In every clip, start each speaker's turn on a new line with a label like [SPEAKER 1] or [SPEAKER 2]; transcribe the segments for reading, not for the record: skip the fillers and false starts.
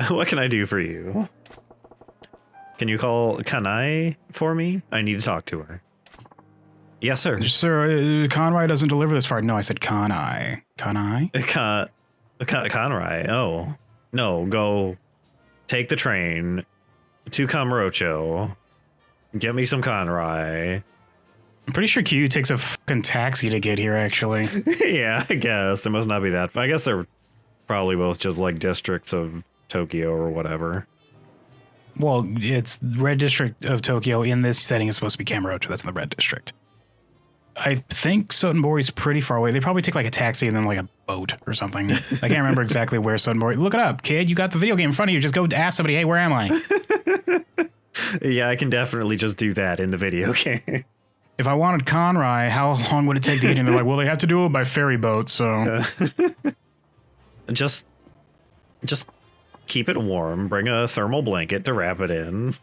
[SPEAKER 1] What can I do for you? Can you call Kanai for me? I need to talk to her. Yes, sir.
[SPEAKER 2] Sir, Conrad doesn't deliver this far. No, I said Kanai. Kanai?
[SPEAKER 1] Conrad. Oh. No, go take the train to Kamurocho. Get me some Conrad.
[SPEAKER 2] I'm pretty sure Kiryu takes a fucking taxi to get here, actually.
[SPEAKER 1] Yeah, I guess. It must not be that. I guess they're probably both just like districts of Tokyo or whatever.
[SPEAKER 2] Well, it's Red District of Tokyo. In this setting is supposed to be Kamurocho. That's in the Red District. I think Sotenbori's pretty far away. They probably take like a taxi and then like a boat or something. I can't remember exactly where Sotenbori. Look it up, kid. You got the video game in front of you. Just go ask somebody, hey, where am I?
[SPEAKER 1] Yeah, I can definitely just do that in the video game.
[SPEAKER 2] If I wanted Conrad, how long would it take to get in? They're like, well, they have to do it by ferry boat, so.
[SPEAKER 1] Just keep it warm. Bring a thermal blanket to wrap it in.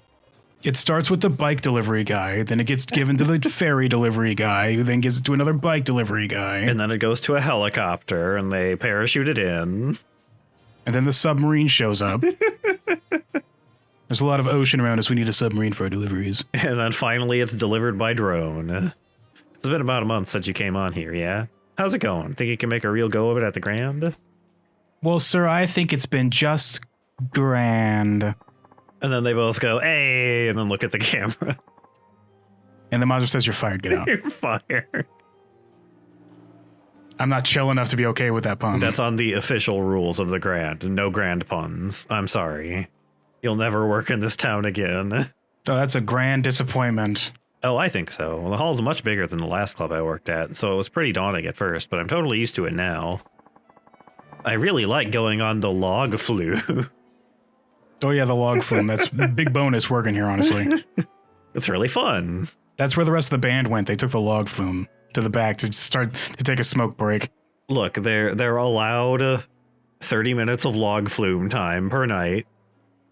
[SPEAKER 2] It starts with the bike delivery guy, then it gets given to the ferry delivery guy, who then gives it to another bike delivery guy.
[SPEAKER 1] And then it goes to a helicopter, and they parachute it in.
[SPEAKER 2] And then the submarine shows up. There's a lot of ocean around us. We need a submarine for our deliveries.
[SPEAKER 1] And then finally it's delivered by drone. It's been about a month since you came on here, yeah? How's it going? Think you can make a real go of it at the Grand?
[SPEAKER 2] Well, sir, I think it's been just grand.
[SPEAKER 1] And then they both go, hey, and then look at the camera.
[SPEAKER 2] And the Majima says, you're fired, get out.
[SPEAKER 1] You're fired.
[SPEAKER 2] I'm not chill enough to be okay with that pun.
[SPEAKER 1] That's on the official rules of the Grand. No grand puns. I'm sorry. You'll never work in this town again.
[SPEAKER 2] So that's a grand disappointment.
[SPEAKER 1] Oh, I think so. Well, the hall's much bigger than the last club I worked at, so it was pretty daunting at first, but I'm totally used to it now. I really like going on the log flume.
[SPEAKER 2] Oh yeah, the log flume. That's a big bonus working here, honestly.
[SPEAKER 1] It's really fun.
[SPEAKER 2] That's where the rest of the band went. They took the log flume to the back to start to take a smoke break.
[SPEAKER 1] Look, they're allowed 30 minutes of log flume time per night.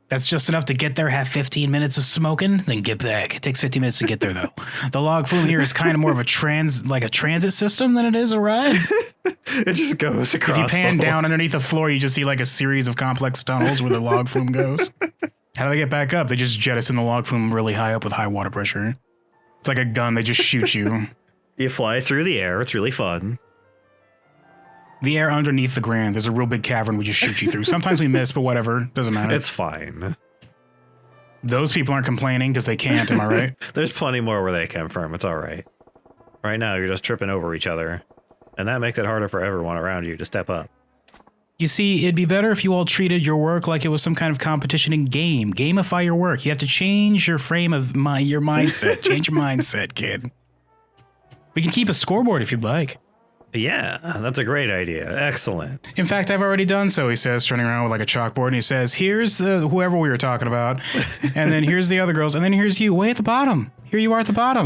[SPEAKER 2] That's just enough to get there, have 15 minutes of smoking, then get back. It takes 15 minutes to get there, though. The log flume here is kind of more of a transit system than it is a ride.
[SPEAKER 1] It just goes across.
[SPEAKER 2] If you pan down underneath the floor, you just see like a series of complex tunnels where the log flume goes. How do they get back up? They just jettison the log flume really high up with high water pressure. It's like a gun. They just shoot you.
[SPEAKER 1] You fly through the air. It's really fun.
[SPEAKER 2] The air underneath the Grand. There's a real big cavern we just shoot you through. Sometimes we miss, but whatever. Doesn't matter.
[SPEAKER 1] It's fine.
[SPEAKER 2] Those people aren't complaining because they can't, am I right?
[SPEAKER 1] There's plenty more where they come from. It's all right. Right now, you're just tripping over each other. And that makes it harder for everyone around you to step up.
[SPEAKER 2] You see, it'd be better if you all treated your work like it was some kind of competition in game. Gamify your work. You have to change your frame of your mindset. Change your mindset, kid. We can keep a scoreboard if you'd like.
[SPEAKER 1] Yeah, that's a great idea. Excellent.
[SPEAKER 2] In fact, I've already done so, he says, turning around with like a chalkboard, and he says, here's whoever we were talking about, and then here's the other girls, and then here's you, way at the bottom. Here you are at the bottom.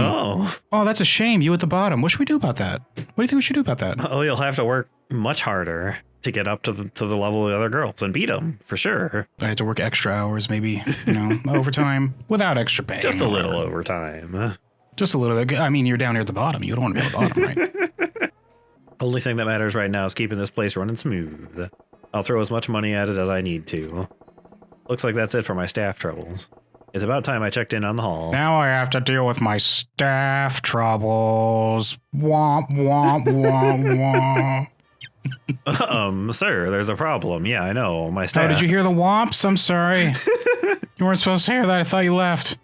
[SPEAKER 2] Oh, that's a shame, you at the bottom. What should we do about that? What do you think we should do about that?
[SPEAKER 1] Oh, you'll have to work much harder to get up to the level of the other girls and beat them, for sure.
[SPEAKER 2] I have to work extra hours, maybe, overtime, without extra pay.
[SPEAKER 1] Just a little overtime.
[SPEAKER 2] Just a little bit. I mean, you're down here at the bottom. You don't want to be at the bottom, right?
[SPEAKER 1] Only thing that matters right now is keeping this place running smooth. I'll throw as much money at it as I need to. Looks like that's it for my staff troubles. It's about time I checked in on the hall.
[SPEAKER 2] Now I have to deal with my staff troubles. Womp, womp, womp, womp.
[SPEAKER 1] Sir, there's a problem. Yeah, I know. My staff...
[SPEAKER 2] Oh, did you hear the womps? I'm sorry. You weren't supposed to hear that. I thought you left.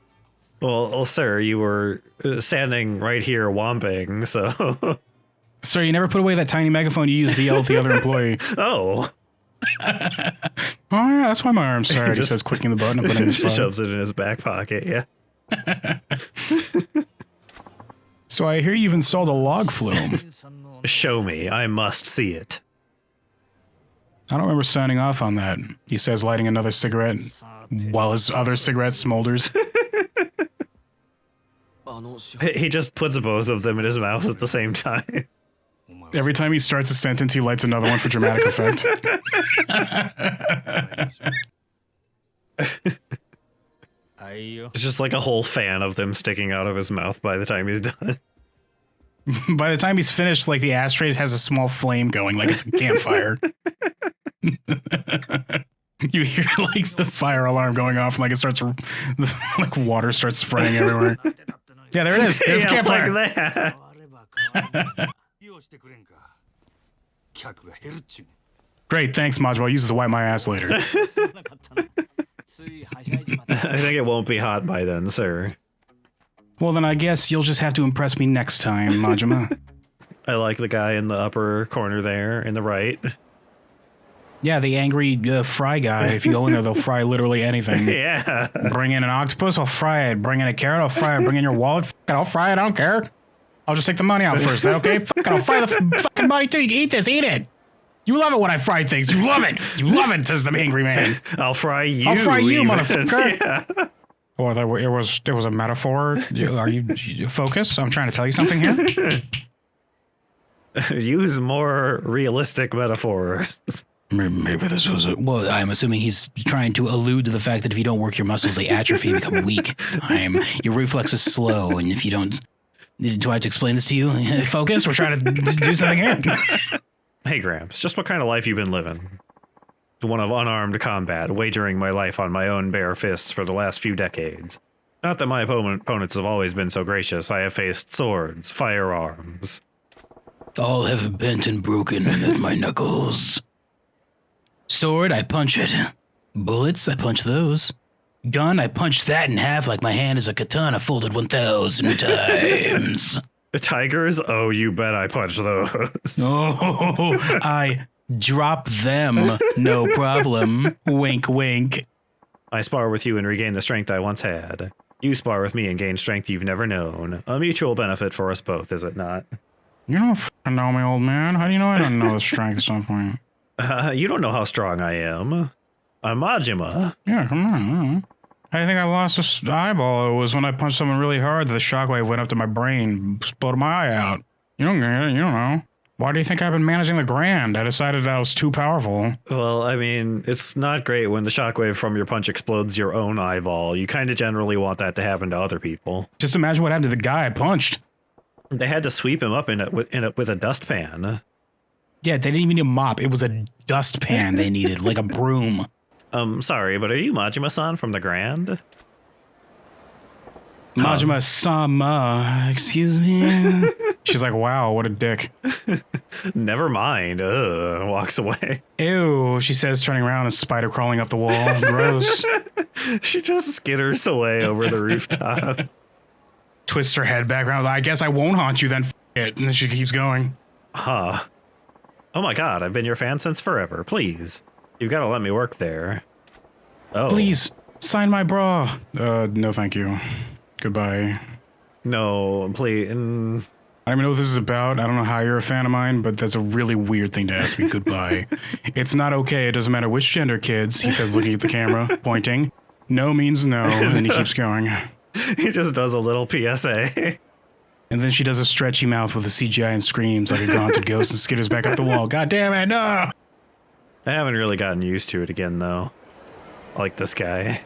[SPEAKER 1] Well, sir, you were standing right here womping, so...
[SPEAKER 2] Sir, you never put away that tiny megaphone you used to yell at the other employee.
[SPEAKER 1] Oh.
[SPEAKER 2] Oh, yeah, that's why my arm's tired. He says, clicking the button and putting it in his phone.
[SPEAKER 1] Shoves it in his back pocket, yeah.
[SPEAKER 2] So I hear you've installed a log flume.
[SPEAKER 1] Show me. I must see it.
[SPEAKER 2] I don't remember signing off on that. He says, lighting another cigarette while his other cigarette smolders.
[SPEAKER 1] He just puts both of them in his mouth at the same time.
[SPEAKER 2] Every time he starts a sentence, he lights another one for dramatic effect.
[SPEAKER 1] It's just like a whole fan of them sticking out of his mouth by the time he's done.
[SPEAKER 2] By the time he's finished, like the ashtray has a small flame going, like it's a campfire. You hear like the fire alarm going off, and like it starts, like water starts spraying everywhere. Yeah, there it is. There's the campfire.
[SPEAKER 1] Like that.
[SPEAKER 2] Great, thanks, Majima. I'll use this to wipe my ass later.
[SPEAKER 1] I think it won't be hot by then, sir.
[SPEAKER 2] Well, then I guess you'll just have to impress me next time, Majima.
[SPEAKER 1] I like the guy in the upper corner there, in the right.
[SPEAKER 2] Yeah, the angry fry guy. If you go in there, they'll fry literally anything.
[SPEAKER 1] Yeah.
[SPEAKER 2] Bring in an octopus, I'll fry it. Bring in a carrot, I'll fry it. Bring in your wallet, fuck it, I'll fry it. I don't care. I'll just take the money out first. Is that okay? Fuck it, I'll fry the fucking money too. You can eat this, eat it. You love it when I fry things. You love it. You love it, says the angry man.
[SPEAKER 1] I'll fry you.
[SPEAKER 2] I'll fry you,
[SPEAKER 1] even.
[SPEAKER 2] motherfucker.
[SPEAKER 1] Yeah.
[SPEAKER 2] Oh, it was a metaphor. Are you focused? I'm trying to tell you something here.
[SPEAKER 1] Use more realistic metaphors.
[SPEAKER 2] Maybe this was well, I'm assuming he's trying to allude to the fact that if you don't work your muscles, they atrophy and become weak. Your reflex is slow, and if you don't... Do I have to explain this to you? Focus? We're trying to do something here.
[SPEAKER 1] Hey, Gramps, just what kind of life you been living? One of unarmed combat, wagering my life on my own bare fists for the last few decades. Not that my opponents have always been so gracious. I have faced swords, firearms.
[SPEAKER 2] All have bent and broken at my knuckles. Sword, I punch it. Bullets, I punch those. Gun, I punch that in half like my hand is a katana folded 1,000 times.
[SPEAKER 1] The tigers? Oh, you bet I punch those.
[SPEAKER 2] Oh, I drop them, no problem. Wink, wink.
[SPEAKER 1] I spar with you and regain the strength I once had. You spar with me and gain strength you've never known. A mutual benefit for us both, is it not?
[SPEAKER 2] You don't f***ing know me, old man. How do you know I don't know the strength at some point?
[SPEAKER 1] You don't know how strong I am. I'm Majima.
[SPEAKER 2] Yeah, come on. I think I lost this eyeball. It was when I punched someone really hard that the shockwave went up to my brain, exploded my eye out. You don't get it. You don't know. Why do you think I've been managing the Grand? I decided that I was too powerful.
[SPEAKER 1] Well, I mean, it's not great when the shockwave from your punch explodes your own eyeball. You kind of generally want that to happen to other people.
[SPEAKER 2] Just imagine what happened to the guy I punched.
[SPEAKER 1] They had to sweep him up with a dustpan.
[SPEAKER 2] Yeah, they didn't even need a mop. It was a dustpan they needed, like a broom.
[SPEAKER 1] Sorry, but are you Majima-san from the Grand?
[SPEAKER 2] Majima-sama, excuse me? She's like, wow, what a dick.
[SPEAKER 1] Never mind. Walks away.
[SPEAKER 2] Ew, she says, turning around, a spider crawling up the wall. Gross.
[SPEAKER 1] She just skitters away over the rooftop.
[SPEAKER 2] Twists her head back around. I guess I won't haunt you then, f it. And then she keeps going.
[SPEAKER 1] Huh. Oh my god, I've been your fan since forever. Please. You've got to let me work there. Oh.
[SPEAKER 2] Please, sign my bra. No thank you. Goodbye.
[SPEAKER 1] No, please.
[SPEAKER 2] I don't even know what this is about. I don't know how you're a fan of mine, but that's a really weird thing to ask me goodbye. It's not okay. It doesn't matter which gender, kids, he says, looking at the camera, pointing. No means no, and he keeps going.
[SPEAKER 1] He just does a little PSA.
[SPEAKER 2] And then she does a stretchy mouth with a CGI and screams like a gaunted ghost and skitters back up the wall. God damn it, no!
[SPEAKER 1] I haven't really gotten used to it again, though. Like this guy.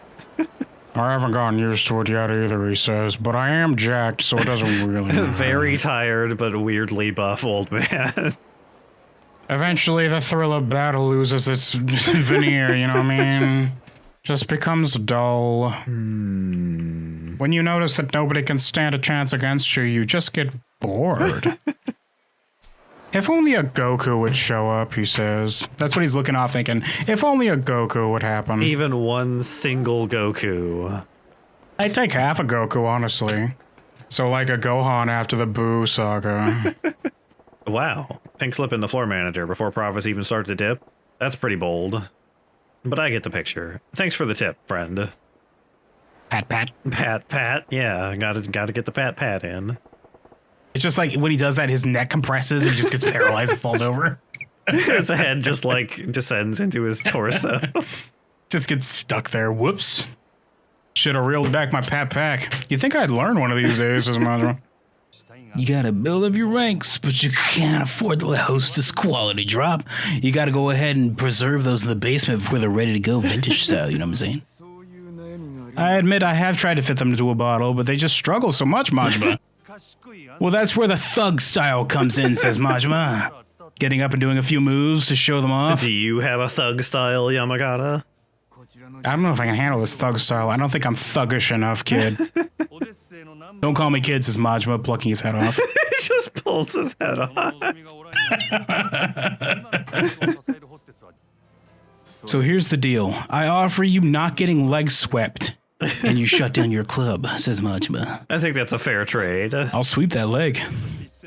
[SPEAKER 2] I haven't gotten used to it yet either, he says, but I am jacked, so it doesn't really matter.
[SPEAKER 1] Very tired, but weirdly buff old man.
[SPEAKER 2] Eventually, the thrill of battle loses its veneer, you know what I mean? Just becomes dull. When you notice that nobody can stand a chance against you, you just get bored. If only a Goku would show up, he says. That's what he's looking off thinking. If only a Goku would happen.
[SPEAKER 1] Even one single Goku.
[SPEAKER 2] I'd take half a Goku, honestly. So like a Gohan after the Boo saga.
[SPEAKER 1] Wow. Pink slip in the floor manager before profits even start to dip. That's pretty bold. But I get the picture. Thanks for the tip, friend.
[SPEAKER 2] Pat, pat.
[SPEAKER 1] Pat, pat. Yeah, gotta get the pat, pat in.
[SPEAKER 2] It's just like when he does that, his neck compresses and he just gets paralyzed and falls over.
[SPEAKER 1] His head just like descends into his torso.
[SPEAKER 2] Just gets stuck there. Whoops. Should have reeled back my pat pack. You think I'd learn one of these days, as a matter. You gotta build up your ranks, but you can't afford to let Hostess quality drop. You gotta go ahead and preserve those in the basement before they're ready to go vintage style, you know what I'm saying? I admit I have tried to fit them into a bottle, but they just struggle so much, Majima. Well, that's where the thug style comes in, says Majima. Getting up and doing a few moves to show them off.
[SPEAKER 1] Do you have a thug style, Yamagata?
[SPEAKER 2] I don't know if I can handle this thug style. I don't think I'm thuggish enough, kid. Don't call me kid, says Majima, plucking his head off.
[SPEAKER 1] He just pulls his head off.
[SPEAKER 2] So here's the deal. I offer you not getting legs swept, and you shut down your club, says Majima.
[SPEAKER 1] I think that's a fair trade.
[SPEAKER 2] I'll sweep that leg.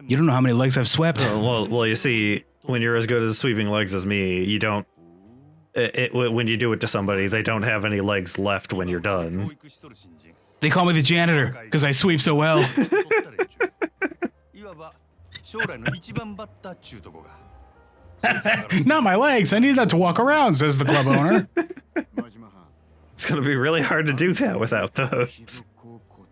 [SPEAKER 2] You don't know how many legs I've swept.
[SPEAKER 1] Well, you see, when you're as good at sweeping legs as me, you don't. When you do it to somebody, they don't have any legs left when you're done.
[SPEAKER 2] They call me the janitor because I sweep so well. Not my legs. I need that to walk around, says the club owner.
[SPEAKER 1] It's gonna be really hard to do that without those.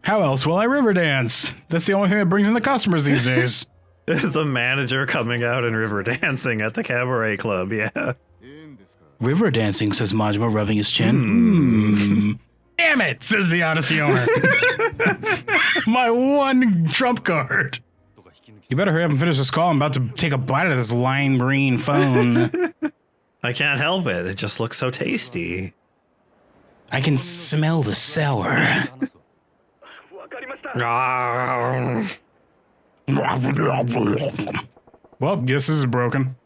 [SPEAKER 2] How else will I river dance? That's the only thing that brings in the customers these days.
[SPEAKER 1] There's a manager coming out and river dancing at the cabaret club, yeah.
[SPEAKER 2] River dancing, says Majima, rubbing his chin. Damn it, says the Odyssey owner. My one trump card. You better hurry up and finish this call. I'm about to take a bite of this lime green phone.
[SPEAKER 1] I can't help it. It just looks so tasty.
[SPEAKER 2] I can smell the sour. Well, guess this is broken.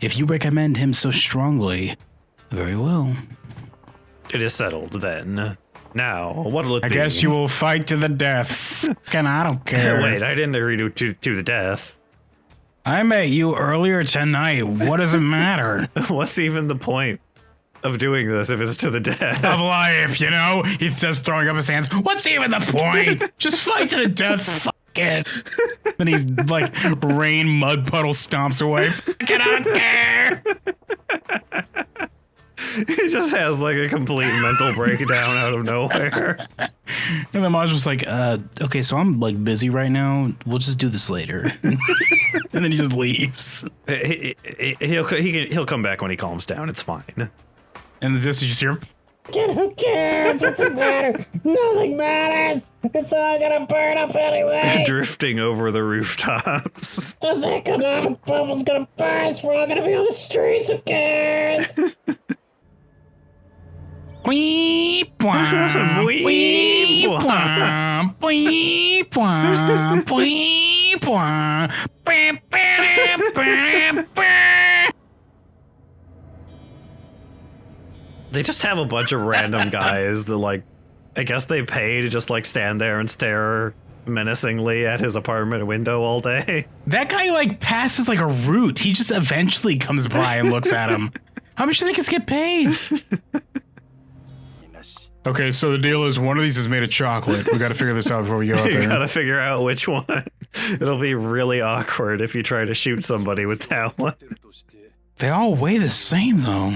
[SPEAKER 2] If you recommend him so strongly, very well.
[SPEAKER 1] It is settled then. Now, what'll it be?
[SPEAKER 2] I guess you will fight to the death. And I don't care.
[SPEAKER 1] Wait, I didn't agree to the death.
[SPEAKER 2] I met you earlier tonight. What does it matter?
[SPEAKER 1] What's even the point of doing this if it's to the death?
[SPEAKER 2] Of life, you know? He's just throwing up his hands. What's even the point? Just fight to the death. Fuck it. Then he's like, rain mud puddle stomps away. Fuck it, I don't care.
[SPEAKER 1] He just has like a complete mental breakdown out of nowhere.
[SPEAKER 2] And then Maj was like, okay, so I'm like busy right now. We'll just do this later. And then he just leaves.
[SPEAKER 1] He'll come back when he calms down. It's fine.
[SPEAKER 2] And this is just here.
[SPEAKER 3] Kid, who cares? What's the matter? Nothing matters. It's all gonna burn up anyway.
[SPEAKER 1] Drifting over the rooftops.
[SPEAKER 3] This economic bubble's gonna burst. We're all gonna be on the streets. Who cares?
[SPEAKER 2] Weep, womp, weep, womp, weep, womp, weep, womp, ba, ba, ba, ba.
[SPEAKER 1] They just have a bunch of random guys that like, I guess they pay to just like stand there and stare menacingly at his apartment window all day.
[SPEAKER 2] That guy like passes like a route. He just eventually comes by and looks at him. How much do they get paid? Okay, so the deal is one of these is made of chocolate. We got to figure this out before we go out there.
[SPEAKER 1] You gotta figure out which one. It'll be really awkward if you try to shoot somebody with that one.
[SPEAKER 2] They all weigh the same, though.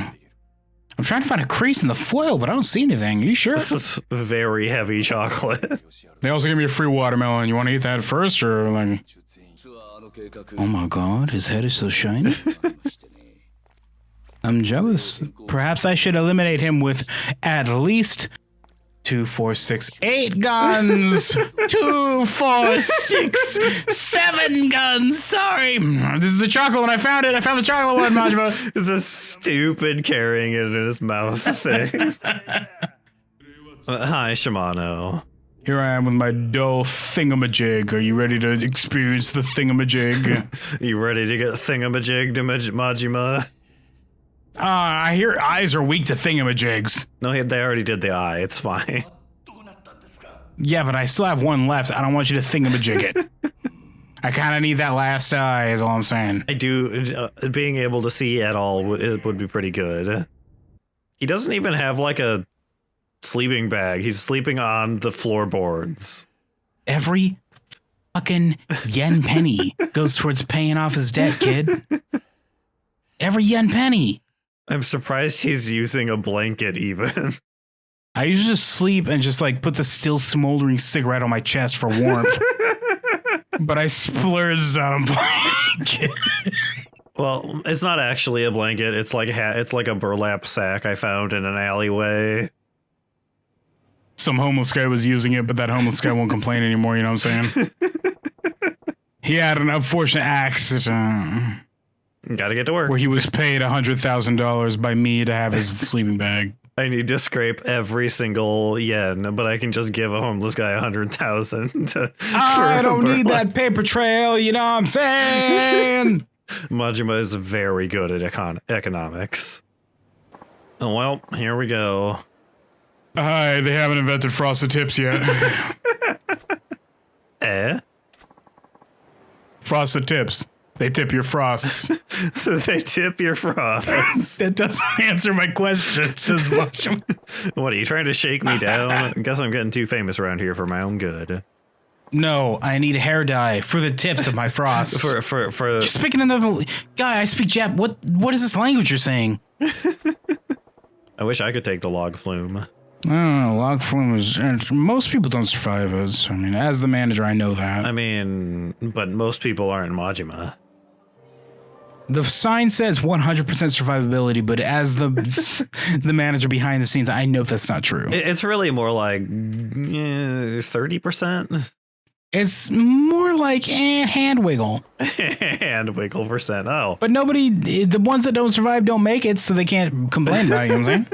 [SPEAKER 2] I'm trying to find a crease in the foil, but I don't see anything. Are you sure?
[SPEAKER 1] This is very heavy chocolate.
[SPEAKER 2] They also give me a free watermelon. You want to eat that first, or like... Oh my god, his head is so shiny. I'm jealous. Perhaps I should eliminate him with at least 2, 4, 6, 8 guns. 2, 4, 6, 7 guns. Sorry. This is the chocolate one. I found it. I found the chocolate one, Majima.
[SPEAKER 1] The stupid carrying it in his mouth thing. Hi, Shimano.
[SPEAKER 2] Here I am with my dull thingamajig. Are you ready to experience the thingamajig?
[SPEAKER 1] You ready to get thingamajigged, Majima?
[SPEAKER 2] I hear eyes are weak to thingamajigs.
[SPEAKER 1] No, they already did the eye. It's fine.
[SPEAKER 2] Yeah, but I still have one left. I don't want you to thingamajig it. I kind of need that last eye, is all I'm saying.
[SPEAKER 1] I do. Being able to see at all would be pretty good. He doesn't even have like a sleeping bag. He's sleeping on the floorboards.
[SPEAKER 2] Every fucking yen penny goes towards paying off his debt, kid. Every yen penny.
[SPEAKER 1] I'm surprised he's using a blanket even.
[SPEAKER 2] I usually just sleep and just like put the still smoldering cigarette on my chest for warmth. But I splurged on a blanket.
[SPEAKER 1] Well, it's not actually a blanket. It's like a burlap sack I found in an alleyway.
[SPEAKER 2] Some homeless guy was using it, but that homeless guy won't complain anymore, you know what I'm saying? He had an unfortunate accident.
[SPEAKER 1] Gotta get to work.
[SPEAKER 2] Where he was paid $100,000 by me to have his sleeping bag.
[SPEAKER 1] I need to scrape every single yen, but I can just give a homeless guy 100,000.
[SPEAKER 2] I don't need that paper trail, you know what I'm saying?
[SPEAKER 1] Majima is very good at economics. Oh, well, here we go.
[SPEAKER 2] Hi, they haven't invented frosted tips yet.
[SPEAKER 1] Eh?
[SPEAKER 2] Frosted tips. They tip your frosts.
[SPEAKER 1] They tip your frost.
[SPEAKER 2] That doesn't answer my questions as much.
[SPEAKER 1] What, are you trying to shake me down? I guess I'm getting too famous around here for my own good.
[SPEAKER 2] No, I need hair dye for the tips of my frosts.
[SPEAKER 1] For
[SPEAKER 2] You're speaking another guy. I speak Jap. What is this language you're saying?
[SPEAKER 1] I wish I could take the log flume.
[SPEAKER 2] I don't know. Log flume is. Most people don't survive us. I mean, as the manager, I know that.
[SPEAKER 1] I mean, but most people aren't Majima.
[SPEAKER 2] The sign says 100% survivability, but as the manager behind the scenes, I know that's not true.
[SPEAKER 1] It's really more like 30%.
[SPEAKER 2] It's more like hand wiggle.
[SPEAKER 1] And wiggle percent. Oh.
[SPEAKER 2] But nobody, the ones that don't survive don't make it, so they can't complain about it, you know what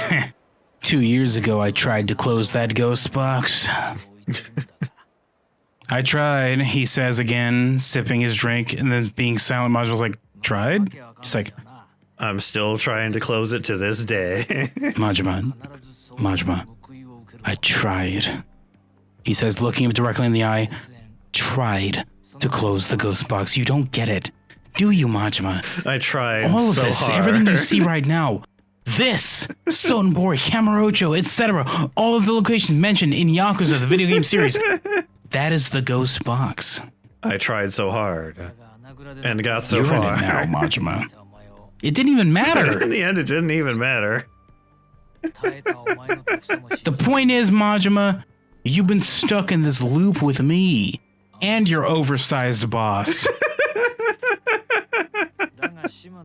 [SPEAKER 2] I'm saying? 2 years ago, I tried to close that ghost box. I tried, he says again, sipping his drink, and then being silent. Majima's like, tried? He's like,
[SPEAKER 1] I'm still trying to close it to this day.
[SPEAKER 2] Majima, I tried. He says, looking him directly in the eye, tried to close the ghost box. You don't get it, do you, Majima?
[SPEAKER 1] I tried
[SPEAKER 2] All of
[SPEAKER 1] so
[SPEAKER 2] this,
[SPEAKER 1] hard.
[SPEAKER 2] everything you see right now, this, Sotenbori, Kamurocho, etc., all of the locations mentioned in Yakuza, the video game series, that is the ghost box.
[SPEAKER 1] I tried so hard and got so
[SPEAKER 2] You're
[SPEAKER 1] far.
[SPEAKER 2] in it now, Majima. It didn't even matter.
[SPEAKER 1] In the end, it didn't even matter.
[SPEAKER 2] The point is, Majima, you've been stuck in this loop with me and your oversized boss.